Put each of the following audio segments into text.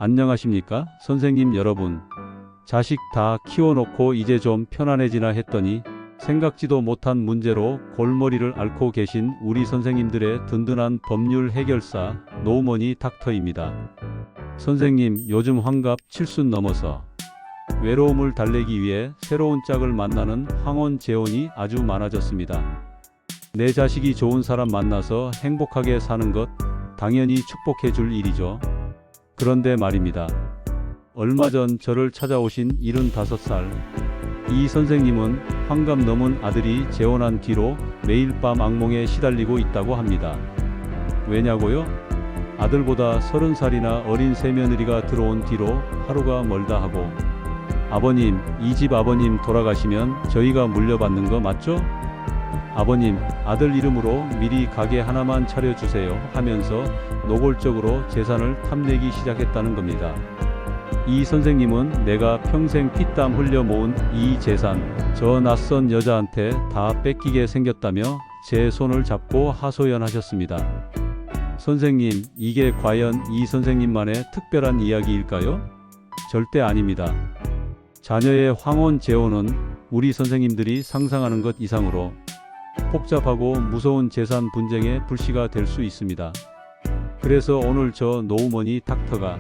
안녕하십니까? 선생님 여러분. 자식 다 키워놓고 이제 좀 편안해지나 했더니 생각지도 못한 문제로 골머리를 앓고 계신 우리 선생님들의 든든한 법률 해결사 노우머니 닥터입니다. 선생님, 요즘 환갑 70 넘어서 외로움을 달래기 위해 새로운 짝을 만나는 황혼 재혼이 아주 많아졌습니다. 내 자식이 좋은 사람 만나서 행복하게 사는 것 당연히 축복해 줄 일이죠. 그런데 말입니다. 얼마 전 저를 찾아오신 75살 이 선생님은 환갑 넘은 아들이 재혼한 뒤로 매일 밤 악몽에 시달리고 있다고 합니다. 왜냐고요? 아들보다 30살이나 어린 새며느리가 들어온 뒤로 하루가 멀다 하고, 아버님, 이 집 아버님 돌아가시면 저희가 물려받는 거 맞죠? 아버님, 아들 이름으로 미리 가게 하나만 차려주세요 하면서 노골적으로 재산을 탐내기 시작했다는 겁니다. 이 선생님은 내가 평생 피땀 흘려 모은 이 재산, 저 낯선 여자한테 다 뺏기게 생겼다며 제 손을 잡고 하소연하셨습니다. 선생님, 이게 과연 이 선생님만의 특별한 이야기일까요? 절대 아닙니다. 자녀의 황혼 재혼은 우리 선생님들이 상상하는 것 이상으로 복잡하고 무서운 재산 분쟁의 불씨가 될 수 있습니다. 그래서 오늘 저 노우머니 닥터가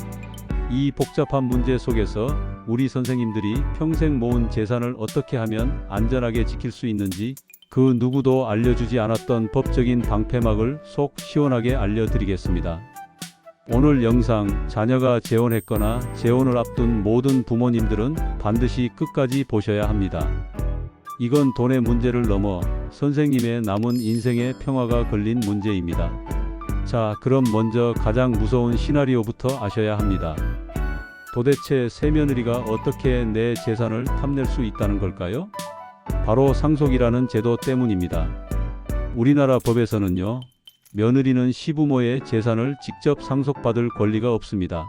이 복잡한 문제 속에서 우리 선생님들이 평생 모은 재산을 어떻게 하면 안전하게 지킬 수 있는지 그 누구도 알려주지 않았던 법적인 방패막을 속 시원하게 알려드리겠습니다. 오늘 영상 자녀가 재혼했거나 재혼을 앞둔 모든 부모님들은 반드시 끝까지 보셔야 합니다. 이건 돈의 문제를 넘어 선생님의 남은 인생의 평화가 걸린 문제입니다. 자, 그럼 먼저 가장 무서운 시나리오부터 아셔야 합니다. 도대체 새며느리가 어떻게 내 재산을 탐낼 수 있다는 걸까요? 바로 상속이라는 제도 때문입니다. 우리나라 법에서는요, 며느리는 시부모의 재산을 직접 상속받을 권리가 없습니다.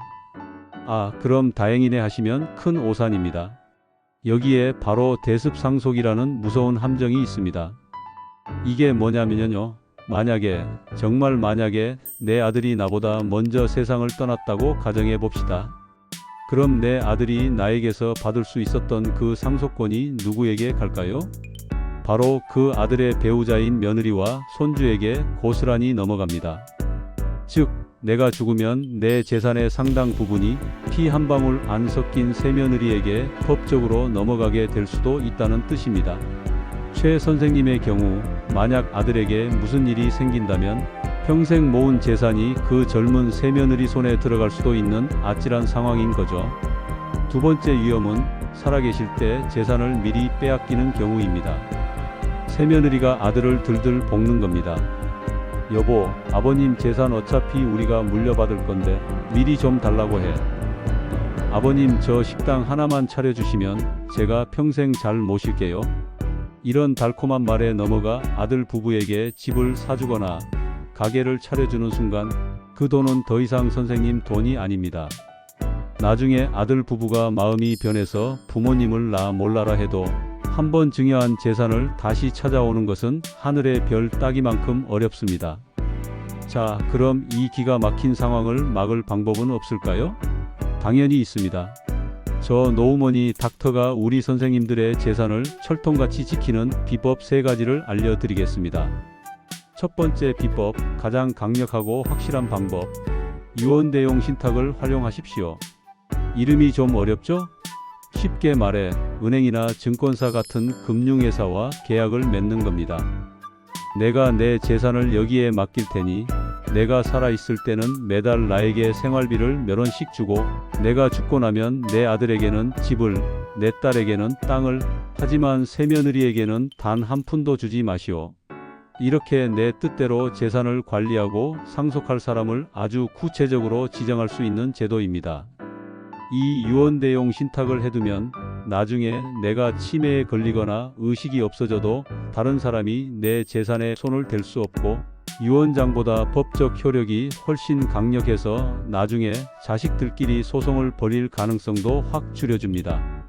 아, 그럼 다행이네 하시면 큰 오산입니다. 여기에 바로 대습상속이라는 무서운 함정이 있습니다. 이게 뭐냐면요, 정말 만약에 내 아들이 나보다 먼저 세상을 떠났다고 가정해 봅시다. 그럼 내 아들이 나에게서 받을 수 있었던 그 상속권이 누구에게 갈까요? 바로 그 아들의 배우자인 며느리와 손주에게 고스란히 넘어갑니다. 즉, 내가 죽으면 내 재산의 상당 부분이 피 한 방울 안 섞인 새며느리에게 법적으로 넘어가게 될 수도 있다는 뜻입니다. 최 선생님의 경우 만약 아들에게 무슨 일이 생긴다면 평생 모은 재산이 그 젊은 새며느리 손에 들어갈 수도 있는 아찔한 상황인 거죠. 두 번째 위험은 살아계실 때 재산을 미리 빼앗기는 경우입니다. 새며느리가 아들을 들들 볶는 겁니다. 여보, 아버님 재산 어차피 우리가 물려받을 건데 미리 좀 달라고 해. 아버님, 저 식당 하나만 차려주시면 제가 평생 잘 모실게요. 이런 달콤한 말에 넘어가 아들 부부에게 집을 사주거나 가게를 차려주는 순간 그 돈은 더 이상 선생님 돈이 아닙니다. 나중에 아들 부부가 마음이 변해서 부모님을 나 몰라라 해도 한번 증여한 재산을 다시 찾아오는 것은 하늘의 별 따기만큼 어렵습니다. 자, 그럼 이 기가 막힌 상황을 막을 방법은 없을까요? 당연히 있습니다. 저 노우머니 닥터가 우리 선생님들의 재산을 철통같이 지키는 비법 3가지를 알려드리겠습니다. 첫 번째 비법, 가장 강력하고 확실한 방법, 유언대용 신탁을 활용하십시오. 이름이 좀 어렵죠? 쉽게 말해 은행이나 증권사 같은 금융회사와 계약을 맺는 겁니다. 내가 내 재산을 여기에 맡길 테니 내가 살아있을 때는 매달 나에게 생활비를 몇 원씩 주고, 내가 죽고 나면 내 아들에게는 집을, 내 딸에게는 땅을, 하지만 새며느리에게는 단 한 푼도 주지 마시오. 이렇게 내 뜻대로 재산을 관리하고 상속할 사람을 아주 구체적으로 지정할 수 있는 제도입니다. 이 유언대용 신탁을 해두면 나중에 내가 치매에 걸리거나 의식이 없어져도 다른 사람이 내 재산에 손을 댈 수 없고, 유언장보다 법적 효력이 훨씬 강력해서 나중에 자식들끼리 소송을 벌일 가능성도 확 줄여줍니다.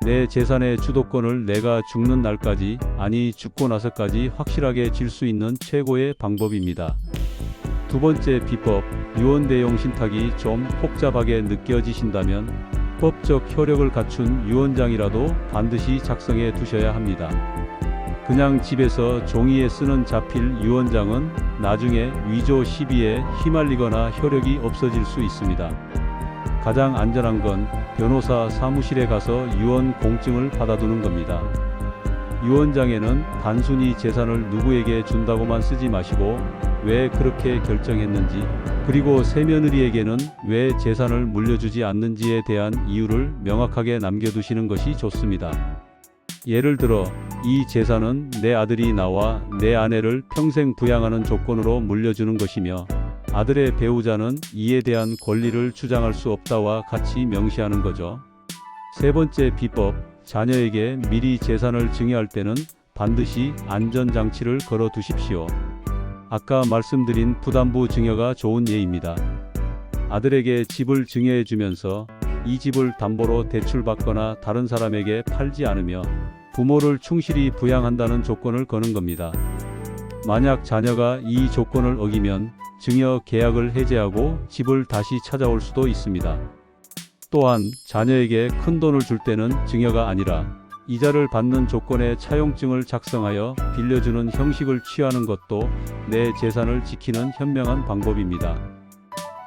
내 재산의 주도권을 내가 죽는 날까지, 아니 죽고 나서까지 확실하게 질 수 있는 최고의 방법입니다. 두 번째 비법, 유언 내용 신탁이 좀 복잡하게 느껴지신다면 법적 효력을 갖춘 유언장이라도 반드시 작성해 두셔야 합니다. 그냥 집에서 종이에 쓰는 자필 유언장은 나중에 위조 시비에 휘말리거나 효력이 없어질 수 있습니다. 가장 안전한 건 변호사 사무실에 가서 유언 공증을 받아두는 겁니다. 유언장에는 단순히 재산을 누구에게 준다고만 쓰지 마시고 왜 그렇게 결정했는지, 그리고 새며느리에게는 왜 재산을 물려주지 않는지에 대한 이유를 명확하게 남겨두시는 것이 좋습니다. 예를 들어 이 재산은 내 아들이 나와 내 아내를 평생 부양하는 조건으로 물려주는 것이며 아들의 배우자는 이에 대한 권리를 주장할 수 없다와 같이 명시하는 거죠. 세 번째 비법, 자녀에게 미리 재산을 증여할 때는 반드시 안전장치를 걸어 두십시오. 아까 말씀드린 부담부 증여가 좋은 예입니다. 아들에게 집을 증여해 주면서 이 집을 담보로 대출받거나 다른 사람에게 팔지 않으며 부모를 충실히 부양한다는 조건을 거는 겁니다. 만약 자녀가 이 조건을 어기면 증여 계약을 해제하고 집을 다시 찾아올 수도 있습니다. 또한 자녀에게 큰 돈을 줄 때는 증여가 아니라 이자를 받는 조건의 차용증을 작성하여 빌려주는 형식을 취하는 것도 내 재산을 지키는 현명한 방법입니다.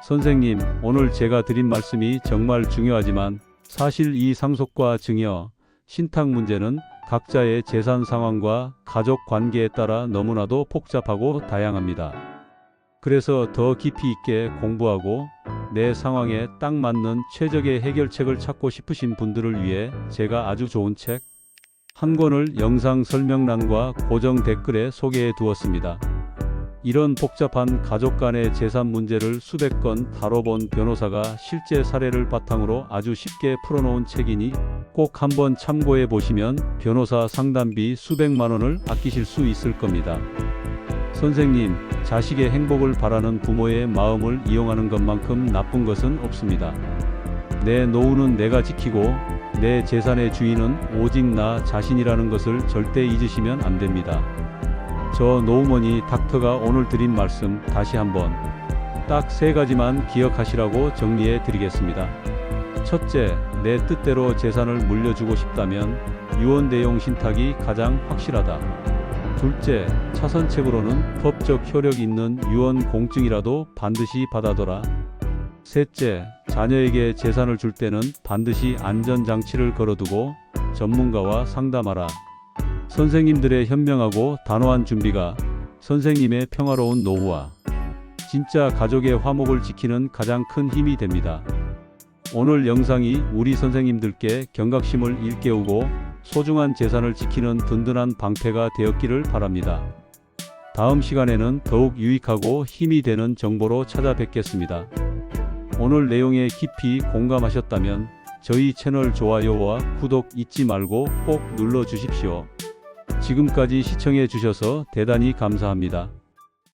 선생님, 오늘 제가 드린 말씀이 정말 중요하지만 사실 이 상속과 증여, 신탁 문제는 각자의 재산 상황과 가족 관계에 따라 너무나도 복잡하고 다양합니다. 그래서 더 깊이 있게 공부하고 내 상황에 딱 맞는 최적의 해결책을 찾고 싶으신 분들을 위해 제가 아주 좋은 책 한 권을 영상 설명란과 고정 댓글에 소개해 두었습니다. 이런 복잡한 가족 간의 재산 문제를 수백 건 다뤄본 변호사가 실제 사례를 바탕으로 아주 쉽게 풀어놓은 책이니 꼭 한번 참고해 보시면 변호사 상담비 수백만 원을 아끼실 수 있을 겁니다. 선생님, 자식의 행복을 바라는 부모의 마음을 이용하는 것만큼 나쁜 것은 없습니다. 내 노후는 내가 지키고 내 재산의 주인은 오직 나 자신이라는 것을 절대 잊으시면 안 됩니다. 저 노후머니 닥터가 오늘 드린 말씀 다시 한번 딱 3가지만 기억하시라고 정리해 드리겠습니다. 첫째, 내 뜻대로 재산을 물려주고 싶다면 유언 내용 신탁이 가장 확실하다. 둘째, 차선책으로는 법적 효력 있는 유언 공증이라도 반드시 받아둬라. 셋째, 자녀에게 재산을 줄 때는 반드시 안전장치를 걸어두고 전문가와 상담하라. 선생님들의 현명하고 단호한 준비가 선생님의 평화로운 노후와 진짜 가족의 화목을 지키는 가장 큰 힘이 됩니다. 오늘 영상이 우리 선생님들께 경각심을 일깨우고 소중한 재산을 지키는 든든한 방패가 되었기를 바랍니다. 다음 시간에는 더욱 유익하고 힘이 되는 정보로 찾아뵙겠습니다. 오늘 내용에 깊이 공감하셨다면 저희 채널 좋아요와 구독 잊지 말고 꼭 눌러 주십시오. 지금까지 시청해 주셔서 대단히 감사합니다.